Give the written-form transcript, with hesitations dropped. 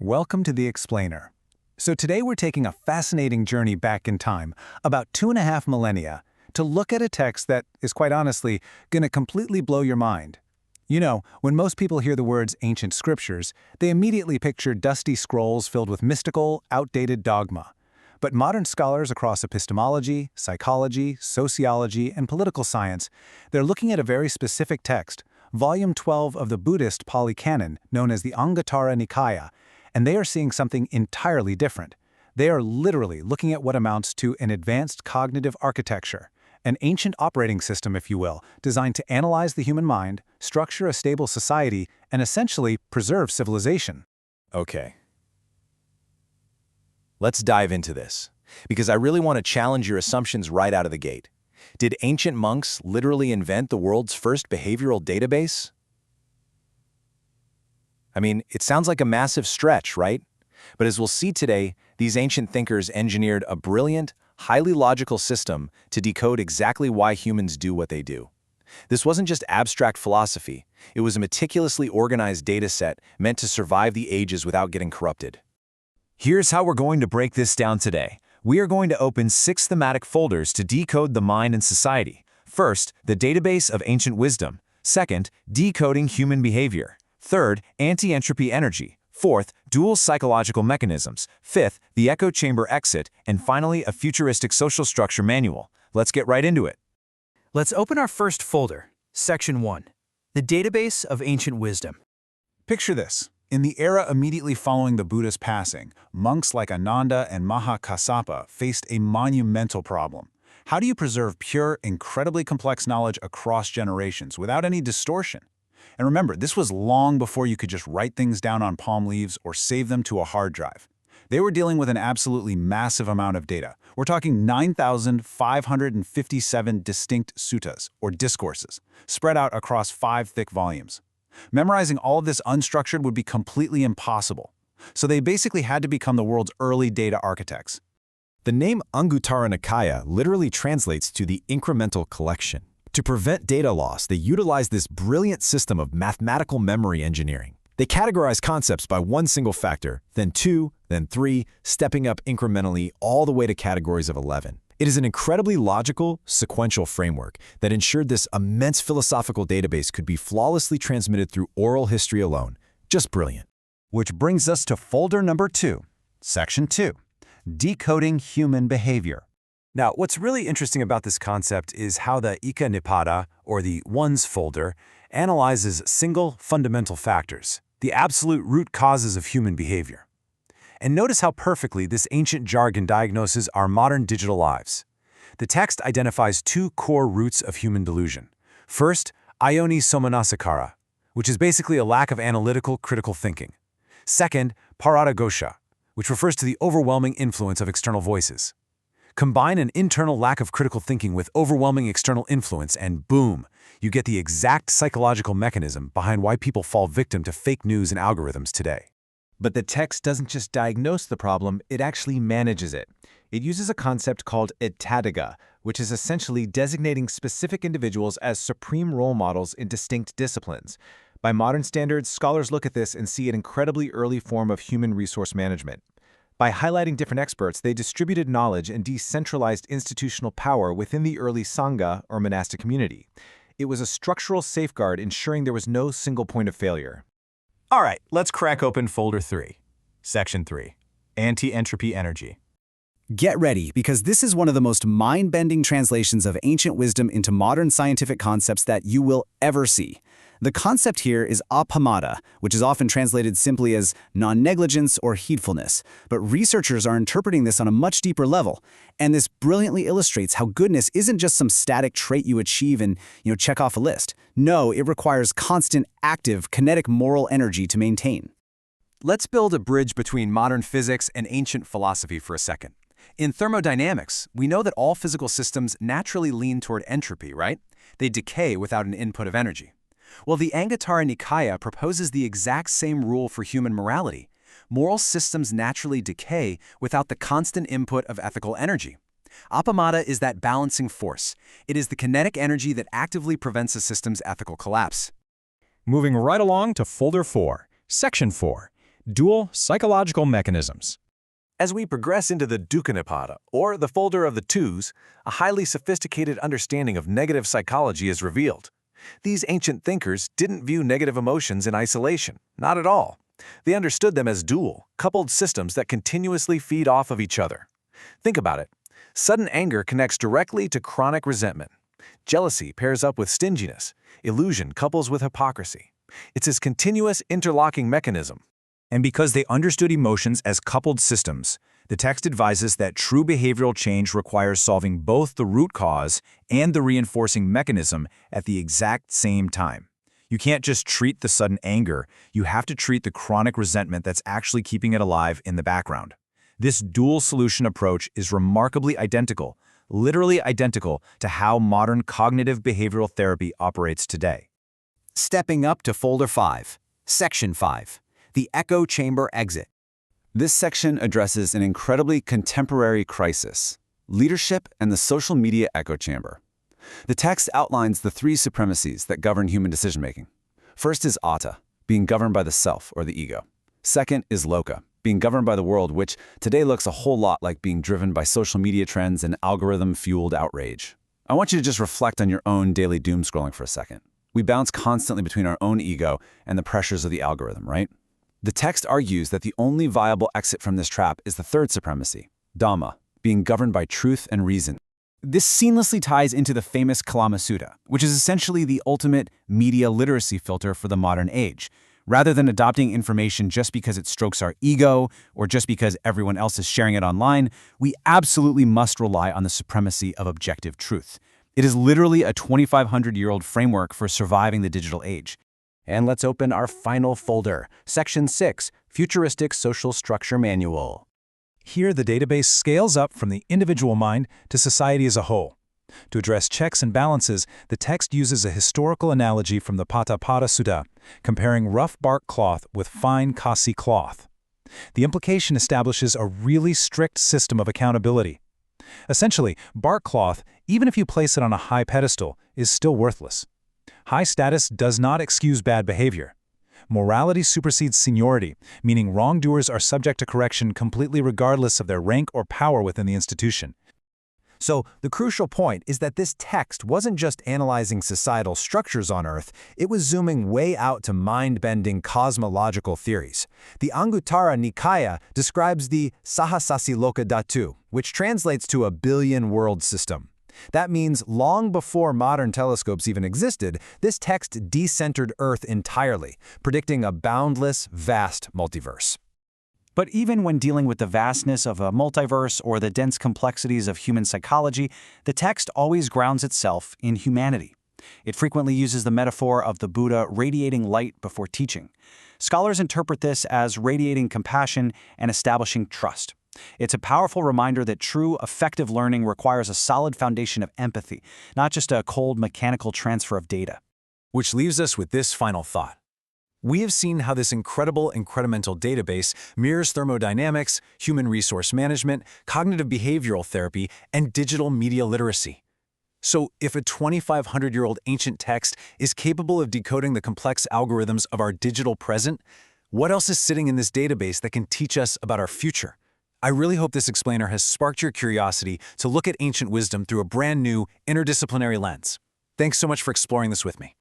Welcome to The Explainer. So today we're taking a fascinating journey back in time, about 2.5 millennia, to look at a text that is quite honestly going to completely blow your mind. You know, when most people hear the words ancient scriptures, they immediately picture dusty scrolls filled with mystical, outdated dogma. But modern scholars across epistemology, psychology, sociology, and political science, they're looking at a very specific text, Volume 12 of the Buddhist Pāli Canon, known as the Aṅguttara Nikāya, and they are seeing something entirely different. They are literally looking at what amounts to an advanced cognitive architecture, an ancient operating system, if you will, designed to analyze the human mind, structure a stable society, and essentially preserve civilization. Okay. Let's dive into this, because I really want to challenge your assumptions right out of the gate. Did ancient monks literally invent the world's first behavioral database? I mean, it sounds like a massive stretch, right? But as we'll see today, these ancient thinkers engineered a brilliant, highly logical system to decode exactly why humans do what they do. This wasn't just abstract philosophy. It was a meticulously organized data set meant to survive the ages without getting corrupted. Here's how we're going to break this down today. We are going to open 6 thematic folders to decode the mind and society. First, the database of ancient wisdom. Second, decoding human behavior. Third, anti-entropy energy. Fourth, dual psychological mechanisms. Fifth, the echo chamber exit. And finally, a futuristic social structure manual. Let's get right into it. Let's open our first folder, Section 1, the database of ancient wisdom. Picture this. In the era immediately following the Buddha's passing, monks like Ananda and Mahakassapa faced a monumental problem. How do you preserve pure, incredibly complex knowledge across generations without any distortion? And remember, this was long before you could just write things down on palm leaves or save them to a hard drive. They were dealing with an absolutely massive amount of data. We're talking 9,557 distinct suttas, or discourses, spread out across 5 thick volumes. Memorizing all of this unstructured would be completely impossible. So they basically had to become the world's early data architects. The name Aṅguttara Nikāya literally translates to the incremental collection. To prevent data loss, they utilized this brilliant system of mathematical memory engineering. They categorize concepts by one single factor, then 2, then 3, stepping up incrementally all the way to categories of 11. It is an incredibly logical, sequential framework that ensured this immense philosophical database could be flawlessly transmitted through oral history alone. Just brilliant. Which brings us to folder number 2, Section 2, Decoding Human Behavior. Now, what's really interesting about this concept is how the Ika Nipada, or the ones folder, analyzes single fundamental factors, the absolute root causes of human behavior. And notice how perfectly this ancient jargon diagnoses our modern digital lives. The text identifies 2 core roots of human delusion. First, Ayoni Somanasakara, which is basically a lack of analytical, critical thinking. Second, Paradagosha, which refers to the overwhelming influence of external voices. Combine an internal lack of critical thinking with overwhelming external influence and boom, you get the exact psychological mechanism behind why people fall victim to fake news and algorithms today. But the text doesn't just diagnose the problem, it actually manages it. It uses a concept called etadagga, which is essentially designating specific individuals as supreme role models in distinct disciplines. By modern standards, scholars look at this and see an incredibly early form of human resource management. By highlighting different experts, they distributed knowledge and decentralized institutional power within the early Sangha, or monastic community. It was a structural safeguard ensuring there was no single point of failure. All right, let's crack open folder 3, Section 3, Anti-Entropy Energy. Get ready, because this is one of the most mind-bending translations of ancient wisdom into modern scientific concepts that you will ever see. The concept here is apamada, which is often translated simply as non-negligence or heedfulness, but researchers are interpreting this on a much deeper level, and this brilliantly illustrates how goodness isn't just some static trait you achieve and, check off a list. No, it requires constant, active, kinetic moral energy to maintain. Let's build a bridge between modern physics and ancient philosophy for a second. In thermodynamics, we know that all physical systems naturally lean toward entropy, right? They decay without an input of energy. Well, the Aṅguttara Nikāya proposes the exact same rule for human morality. Moral systems naturally decay without the constant input of ethical energy. Apamada is that balancing force. It is the kinetic energy that actively prevents a system's ethical collapse. Moving right along to folder 4, Section 4, dual psychological mechanisms. As we progress into the Dukkha Nipada, or the folder of the twos, a highly sophisticated understanding of negative psychology is revealed. These ancient thinkers didn't view negative emotions in isolation, not at all. They understood them as dual, coupled systems that continuously feed off of each other. Think about it. Sudden anger connects directly to chronic resentment. Jealousy pairs up with stinginess. Illusion couples with hypocrisy. It's this continuous interlocking mechanism. And because they understood emotions as coupled systems, the text advises that true behavioral change requires solving both the root cause and the reinforcing mechanism at the exact same time. You can't just treat the sudden anger, you have to treat the chronic resentment that's actually keeping it alive in the background. This dual solution approach is remarkably identical, literally identical to how modern cognitive behavioral therapy operates today. Stepping up to Folder 5, Section 5. The Echo Chamber Exit. This section addresses an incredibly contemporary crisis: leadership and the social media echo chamber. The text outlines the three supremacies that govern human decision-making. First is atta, being governed by the self or the ego. Second is loka, being governed by the world, which today looks a whole lot like being driven by social media trends and algorithm-fueled outrage. I want you to just reflect on your own daily doom scrolling for a second. We bounce constantly between our own ego and the pressures of the algorithm, right? The text argues that the only viable exit from this trap is the third supremacy, Dhamma, being governed by truth and reason. This seamlessly ties into the famous Kalama Sutta, which is essentially the ultimate media literacy filter for the modern age. Rather than adopting information just because it strokes our ego or just because everyone else is sharing it online, we absolutely must rely on the supremacy of objective truth. It is literally a 2,500-year-old framework for surviving the digital age. And let's open our final folder, Section 6, Futuristic Social Structure Manual. Here, the database scales up from the individual mind to society as a whole. To address checks and balances, the text uses a historical analogy from the Pāṭapada Sutta, comparing rough bark cloth with fine kasi cloth. The implication establishes a really strict system of accountability. Essentially, bark cloth, even if you place it on a high pedestal, is still worthless. High status does not excuse bad behavior. Morality supersedes seniority, meaning wrongdoers are subject to correction completely regardless of their rank or power within the institution. So, the crucial point is that this text wasn't just analyzing societal structures on Earth, it was zooming way out to mind-bending cosmological theories. The Aṅguttara Nikāya describes the Sahasasi Loka Dhatu, which translates to a billion-world system. That means long before modern telescopes even existed, this text decentered Earth entirely, predicting a boundless, vast multiverse. But even when dealing with the vastness of a multiverse or the dense complexities of human psychology, the text always grounds itself in humanity. It frequently uses the metaphor of the Buddha radiating light before teaching. Scholars interpret this as radiating compassion and establishing trust. It's a powerful reminder that true, effective learning requires a solid foundation of empathy, not just a cold, mechanical transfer of data. Which leaves us with this final thought. We have seen how this incredible incremental database mirrors thermodynamics, human resource management, cognitive behavioral therapy, and digital media literacy. So if a 2,500-year-old ancient text is capable of decoding the complex algorithms of our digital present, what else is sitting in this database that can teach us about our future? I really hope this explainer has sparked your curiosity to look at ancient wisdom through a brand new, interdisciplinary lens. Thanks so much for exploring this with me.